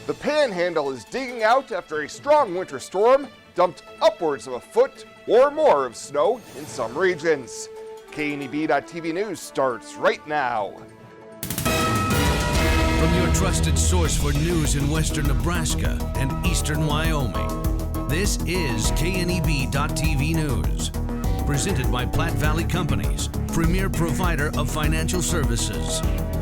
The Panhandle is digging out after a strong winter storm dumped upwards of a foot or more of snow in some regions. KNEB.TV News starts right now. From your trusted source for news in western Nebraska and eastern Wyoming, this is KNEB.TV News. Presented by Platte Valley Companies, premier provider of financial services.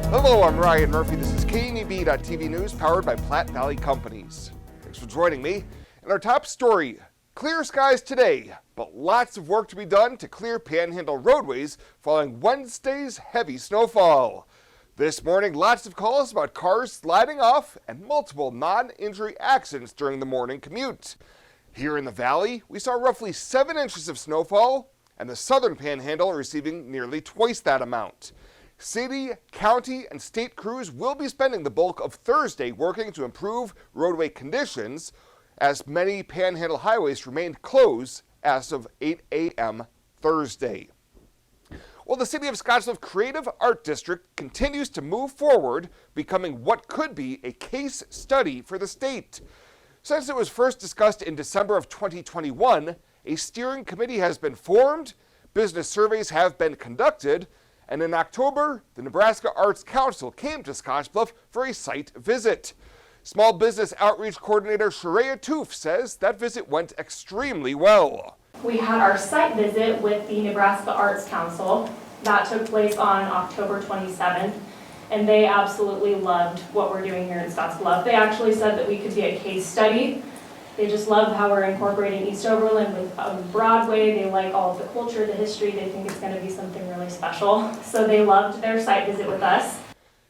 Hello, I'm Ryan Murphy. This is KNEB.TV News powered by Platte Valley Companies. Thanks for joining me. In our top story, clear skies today, but lots of work to be done to clear Panhandle roadways following Wednesday's heavy snowfall. This morning, lots of calls about cars sliding off and multiple non-injury accidents during the morning commute. Here in the valley, we saw roughly 7 inches of snowfall, and the southern Panhandle receiving nearly twice that amount. City, county, and state crews will be spending the bulk of Thursday working to improve roadway conditions, as many Panhandle highways remained closed as of 8 a.m. Thursday. Well, the City of Scottsbluff Creative Art District continues to move forward, becoming what could be a case study for the state. Since it was first discussed in December of 2021, a steering committee has been formed, business surveys have been conducted, and in October, the Nebraska Arts Council came to Scottsbluff for a site visit. Small Business Outreach Coordinator Sharia Toof says that visit went extremely well. We had our site visit with the Nebraska Arts Council. That took place on October 27th, and they absolutely loved what we're doing here in Scottsbluff. They actually said that we could be a case study. They just love how we're incorporating East Oberlin with Broadway. They like all of the culture, the history. They think it's going to be something really special. So they loved their site visit with us.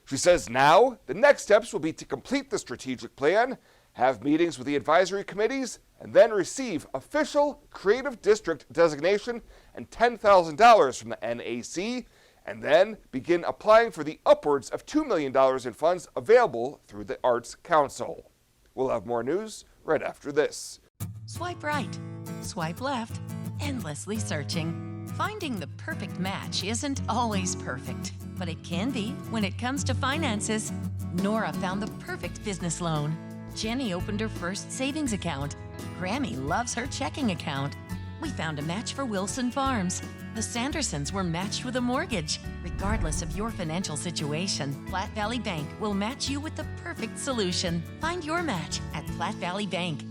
She says now the next steps will be to complete the strategic plan, have meetings with the advisory committees, and then receive official Creative District designation and $10,000 from the NAC, and then begin applying for the upwards of $2 million in funds available through the Arts Council. We'll have more news right after this. Swipe right, swipe left, endlessly searching. Finding the perfect match isn't always perfect, but it can be when it comes to finances. Nora found the perfect business loan. Jenny opened her first savings account. Grammy loves her checking account. We found a match for Wilson Farms. The Sandersons were matched with a mortgage. Regardless of your financial situation, Platte Valley Bank will match you with the perfect solution. Find your match at Platte Valley Bank.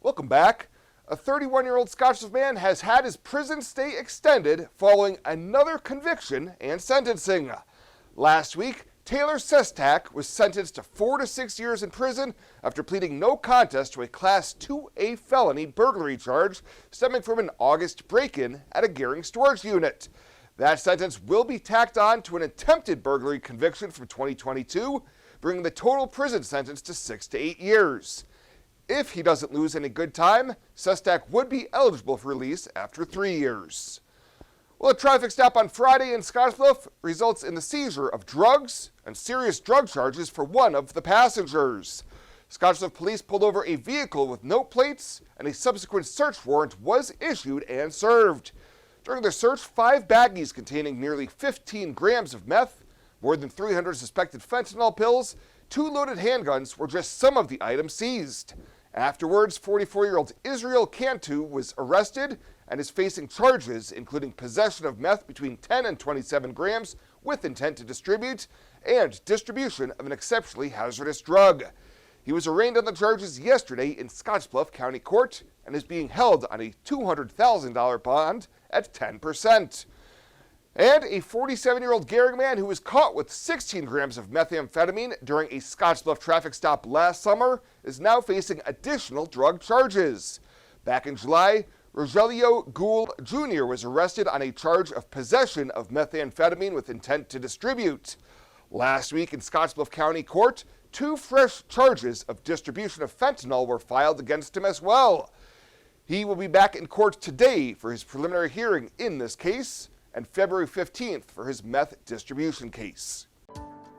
Welcome back. A 31-year-old Scottsbluff man has had his prison stay extended following another conviction and sentencing. Last week, Taylor Sestak was sentenced to 4 to 6 years in prison after pleading no contest to a Class 2A felony burglary charge stemming from an August break-in at a Gehring storage unit. That sentence will be tacked on to an attempted burglary conviction from 2022, bringing the total prison sentence to 6 to 8 years. If he doesn't lose any good time, Sestak would be eligible for release after 3 years. Well, a traffic stop on Friday in Scottsbluff results in the seizure of drugs and serious drug charges for one of the passengers. Scottsbluff police pulled over a vehicle with no plates, and a subsequent search warrant was issued and served. During the search, 5 baggies containing nearly 15 grams of meth, more than 300 suspected fentanyl pills, 2 loaded handguns were just some of the items seized. Afterwards, 44-year-old Israel Cantu was arrested and is facing charges including possession of meth between 10 and 27 grams with intent to distribute and distribution of an exceptionally hazardous drug. He was arraigned on the charges yesterday in Scottsbluff County Court and is being held on a $200,000 bond at 10%. And a 47-year-old Gehring man who was caught with 16 grams of methamphetamine during a Scottsbluff traffic stop last summer is now facing additional drug charges. Back in July, Rogelio Gould Jr. was arrested on a charge of possession of methamphetamine with intent to distribute. Last week in Scottsbluff County Court, 2 fresh charges of distribution of fentanyl were filed against him as well. He will be back in court today for his preliminary hearing in this case, and February 15th for his meth distribution case.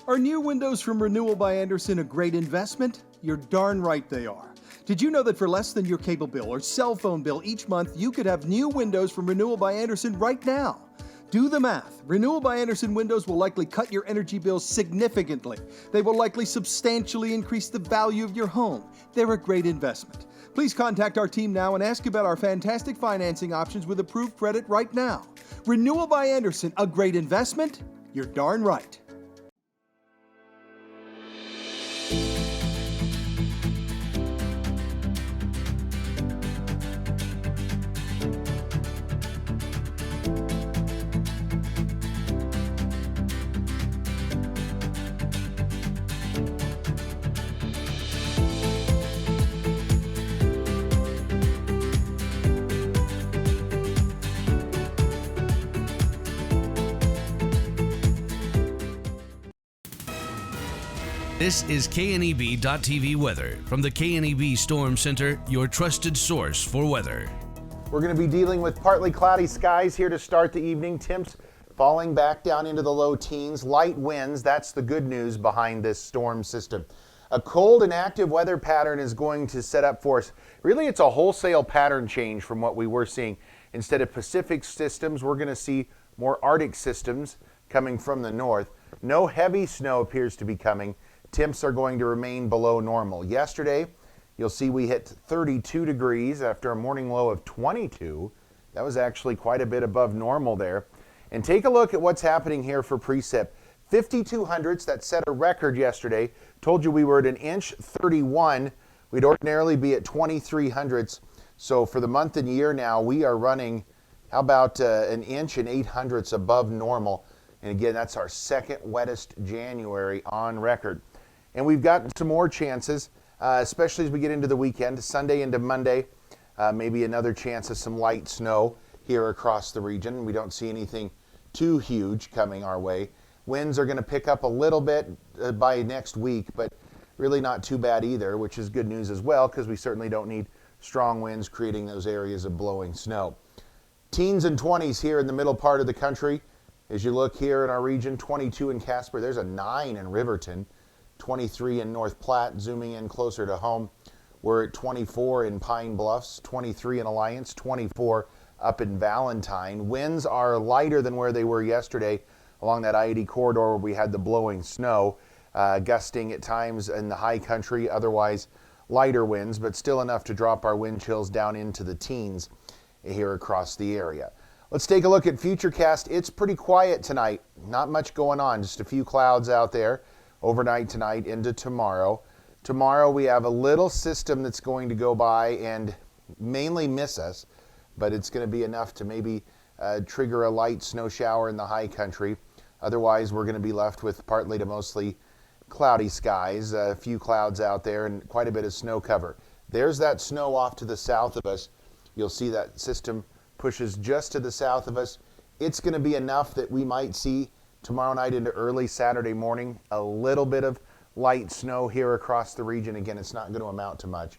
Are new windows from Renewal by Andersen a great investment? You're darn right they are. Did you know that for less than your cable bill or cell phone bill each month, you could have new windows from Renewal by Andersen right now? Do the math. Renewal by Andersen windows will likely cut your energy bills significantly. They will likely substantially increase the value of your home. They're a great investment. Please contact our team now and ask about our fantastic financing options with approved credit right now. Renewal by Andersen, a great investment? You're darn right. This is KNEB.TV weather from the KNEB Storm Center, your trusted source for weather. We're going to be dealing with partly cloudy skies here to start the evening. Temps falling back down into the low teens. Light winds, that's the good news behind this storm system. A cold and active weather pattern is going to set up for us. Really, it's a wholesale pattern change from what we were seeing. Instead of Pacific systems, we're going to see more Arctic systems coming from the north. No heavy snow appears to be coming. Temps are going to remain below normal. Yesterday, you'll see we hit 32 degrees after a morning low of 22. That was actually quite a bit above normal there. And take a look at what's happening here for precip. 5,200ths, that set a record yesterday. Told you we were at an inch 31. We'd ordinarily be at 2,300ths. So for the month and year now, we are running, how about an inch and 800ths above normal. And again, that's our second wettest January on record. And we've got some more chances, especially as we get into the weekend, Sunday into Monday, maybe another chance of some light snow here across the region. We don't see anything too huge coming our way. Winds are going to pick up a little bit by next week, but really not too bad either, which is good news as well, because we certainly don't need strong winds creating those areas of blowing snow. Teens and 20s here in the middle part of the country. As you look here in our region, 22 in Casper, there's a 9 in Riverton, 23 in North Platte, zooming in closer to home. We're at 24 in Pine Bluffs, 23 in Alliance, 24 up in Valentine. Winds are lighter than where they were yesterday along that I-80 corridor where we had the blowing snow, gusting at times in the high country, otherwise lighter winds, but still enough to drop our wind chills down into the teens here across the area. Let's take a look at Futurecast. It's pretty quiet tonight. Not much going on, just a few clouds out there overnight tonight into tomorrow. Tomorrow we have a little system that's going to go by and mainly miss us, but it's going to be enough to maybe trigger a light snow shower in the high country. Otherwise, we're going to be left with partly to mostly cloudy skies, a few clouds out there, and quite a bit of snow cover. There's that snow off to the south of us. You'll see that system pushes just to the south of us. It's going to be enough that we might see tomorrow night into early Saturday morning a little bit of light snow here across the region. Again, it's not going to amount to much.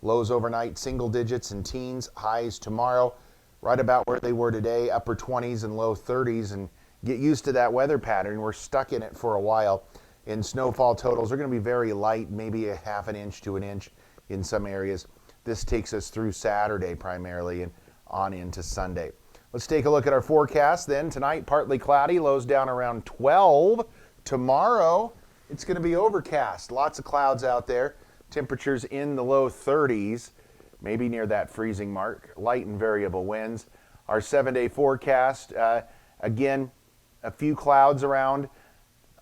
Lows overnight, single digits and teens. Highs tomorrow, right about where they were today, upper 20s and low 30s. And get used to that weather pattern. We're stuck in it for a while. And snowfall totals are going to be very light, maybe a half an inch to an inch in some areas. This takes us through Saturday primarily and on into Sunday. Let's take a look at our forecast then. Tonight, partly cloudy, lows down around 12. Tomorrow, it's going to be overcast. Lots of clouds out there. Temperatures in the low 30s, maybe near that freezing mark. Light and variable winds. Our 7-day forecast, again, a few clouds around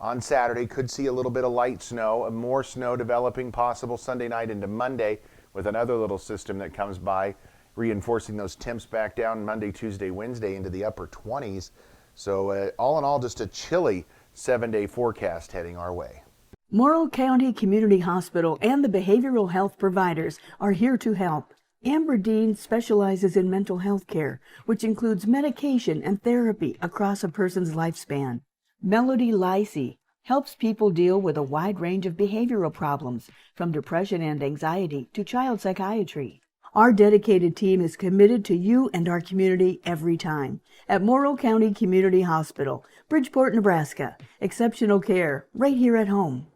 on Saturday. Could see a little bit of light snow, more snow developing possible Sunday night into Monday with another little system that comes by, reinforcing those temps back down Monday, Tuesday, Wednesday into the upper 20s. So all in all, just a chilly 7-day forecast heading our way. Morrill County Community Hospital and the behavioral health providers are here to help. Amber Dean specializes in mental health care, which includes medication and therapy across a person's lifespan. Melody Lacey helps people deal with a wide range of behavioral problems, from depression and anxiety to child psychiatry. Our dedicated team is committed to you and our community every time. At Morrill County Community Hospital, Bridgeport, Nebraska. Exceptional care right here at home.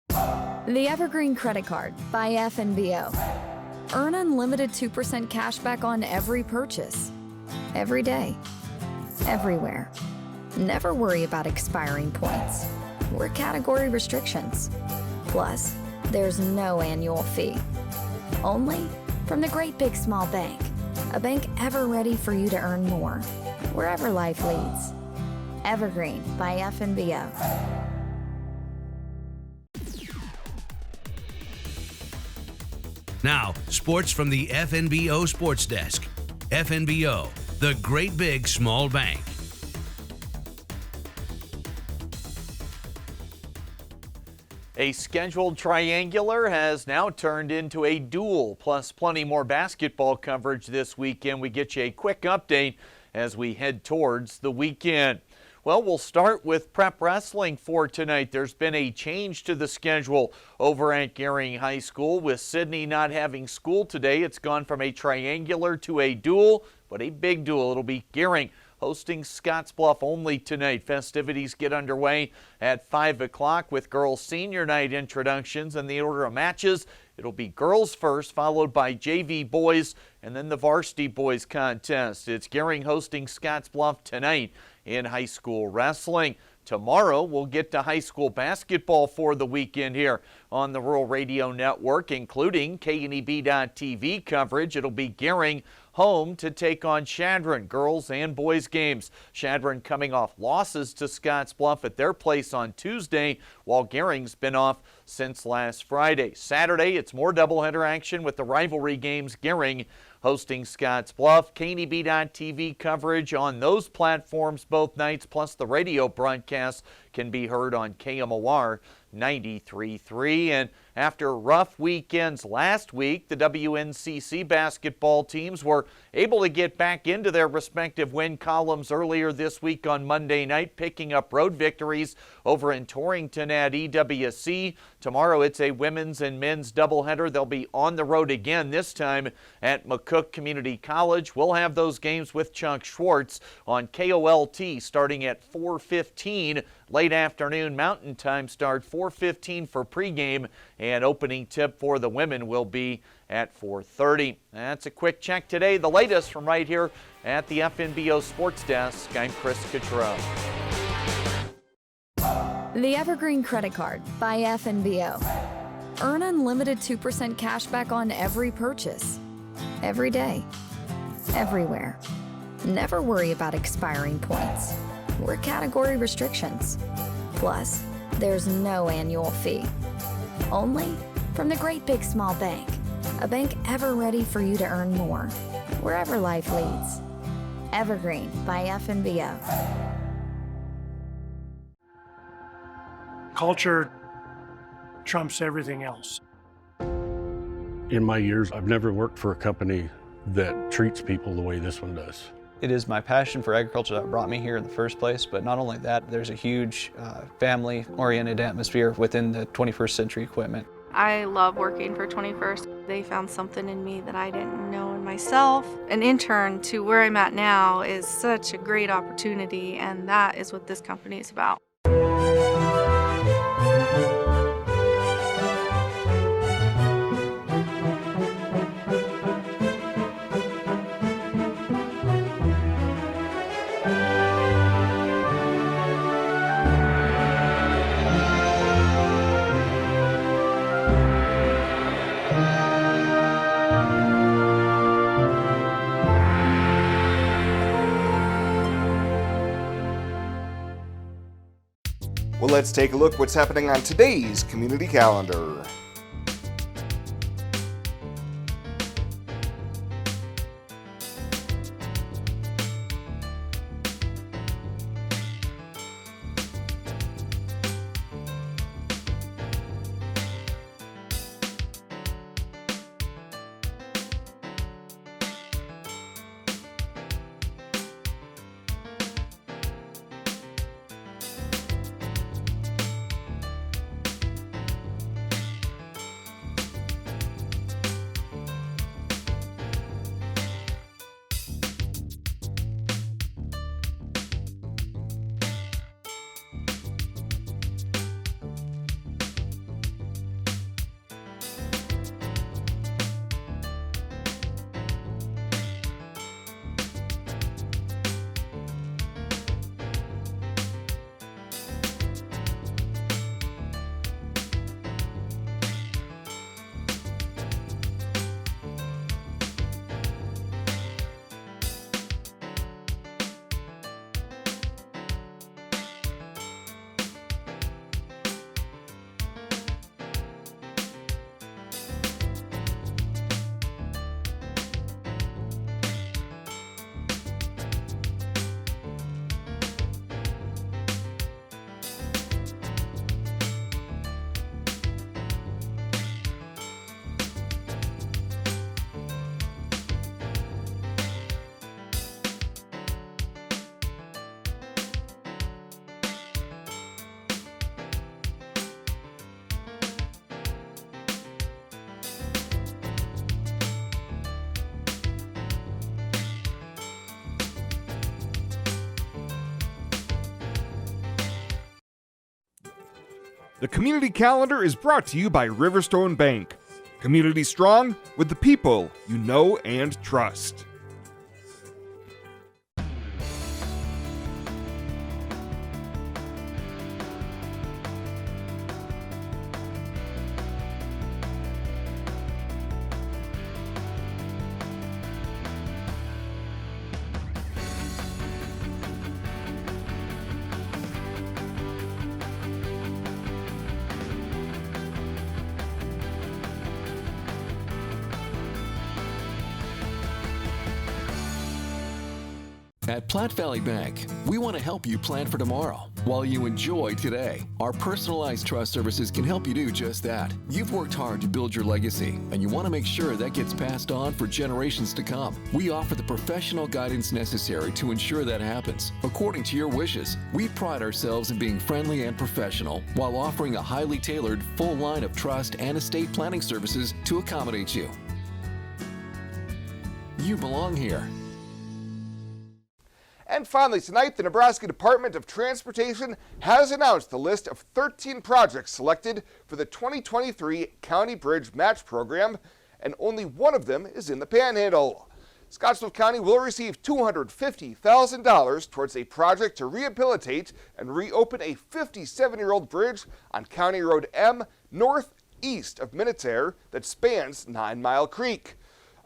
The Evergreen Credit Card by FNBO. Earn unlimited 2% cash back on every purchase. Every day. Everywhere. Never worry about expiring points or category restrictions. Plus, there's no annual fee. Only from the Great Big Small Bank. A bank ever ready for you to earn more, wherever life leads. Evergreen by FNBO. Now, sports from the FNBO Sports Desk. FNBO, the Great Big Small Bank. A scheduled triangular has now turned into a duel, plus plenty more basketball coverage this weekend. We get you a quick update as we head towards the weekend. Well, we'll start with prep wrestling for tonight. There's been a change to the schedule over at Gering High School. With Sydney not having school today, it's gone from a triangular to a duel, but a big duel. It'll be Gering hosting Scottsbluff only tonight. Festivities get underway at 5 o'clock with girls senior night introductions, and the order of matches, it'll be girls first, followed by JV boys, and then the varsity boys contest. It's Gering hosting Scottsbluff tonight in high school wrestling. Tomorrow, we'll get to high school basketball for the weekend here on the Rural Radio Network, including KNEB.TV coverage. It'll be Gering home to take on Chadron, girls and boys games. Chadron coming off losses to Scottsbluff at their place on Tuesday, while Gering's been off since last Friday. Saturday, it's more doubleheader action with the rivalry games. Gering hosting Scottsbluff. KNEB.TV coverage on those platforms both nights, plus the radio broadcast can be heard on KMOR 93.3. And after rough weekends last week, the WNCC basketball teams were able to get back into their respective win columns earlier this week on Monday night, picking up road victories over in Torrington at EWC. Tomorrow it's a women's and men's doubleheader. They'll be on the road again, this time at McCook Community College. We'll have those games with Chuck Schwartz on KOLT starting at 4:15. Late afternoon Mountain Time start, 4:15 for pregame, and opening tip for the women will be at 4:30. That's a quick check today. The latest from right here at the FNBO Sports Desk. I'm Chris Cottrell. The Evergreen Credit Card by FNBO. Earn unlimited 2% cash back on every purchase. Every day. Everywhere. Never worry about expiring points or category restrictions. Plus, there's no annual fee. Only from the Great Big Small Bank. A bank ever ready for you to earn more, wherever life leads. Evergreen by FNBO. Culture trumps everything else. In my years, I've never worked for a company that treats people the way this one does. It is my passion for agriculture that brought me here in the first place, but not only that, there's a huge family-oriented atmosphere within the 21st Century Equipment. I love working for 21st. They found something in me that I didn't know in myself. An intern to where I'm at now is such a great opportunity, and that is what this company is about. Well, let's take a look what's happening on today's community calendar. The community calendar is brought to you by Riverstone Bank. Community strong with the people you know and trust. At Platte Valley Bank, we want to help you plan for tomorrow while you enjoy today. Our personalized trust services can help you do just that. You've worked hard to build your legacy, and you want to make sure that gets passed on for generations to come. We offer the professional guidance necessary to ensure that happens, according to your wishes. We pride ourselves in being friendly and professional while offering a highly tailored full line of trust and estate planning services to accommodate you. You belong here. And finally tonight, the Nebraska Department of Transportation has announced the list of 13 projects selected for the 2023 County Bridge Match Program, and only one of them is in the Panhandle. Scottsbluff County will receive $250,000 towards a project to rehabilitate and reopen a 57-year-old bridge on County Road M northeast of Minutair that spans 9 Mile Creek.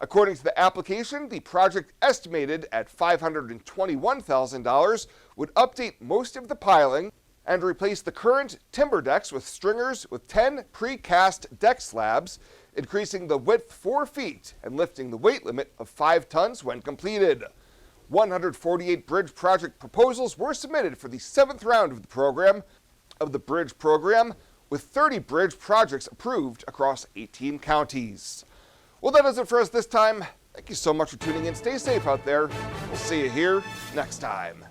According to the application, the project, estimated at $521,000, would update most of the piling and replace the current timber decks with stringers with 10 precast deck slabs, increasing the width 4 feet and lifting the weight limit of 5 tons when completed. 148 bridge project proposals were submitted for the 7th round of the bridge program, with 30 bridge projects approved across 18 counties. Well, that does it for us this time. Thank you so much for tuning in. Stay safe out there. We'll see you here next time.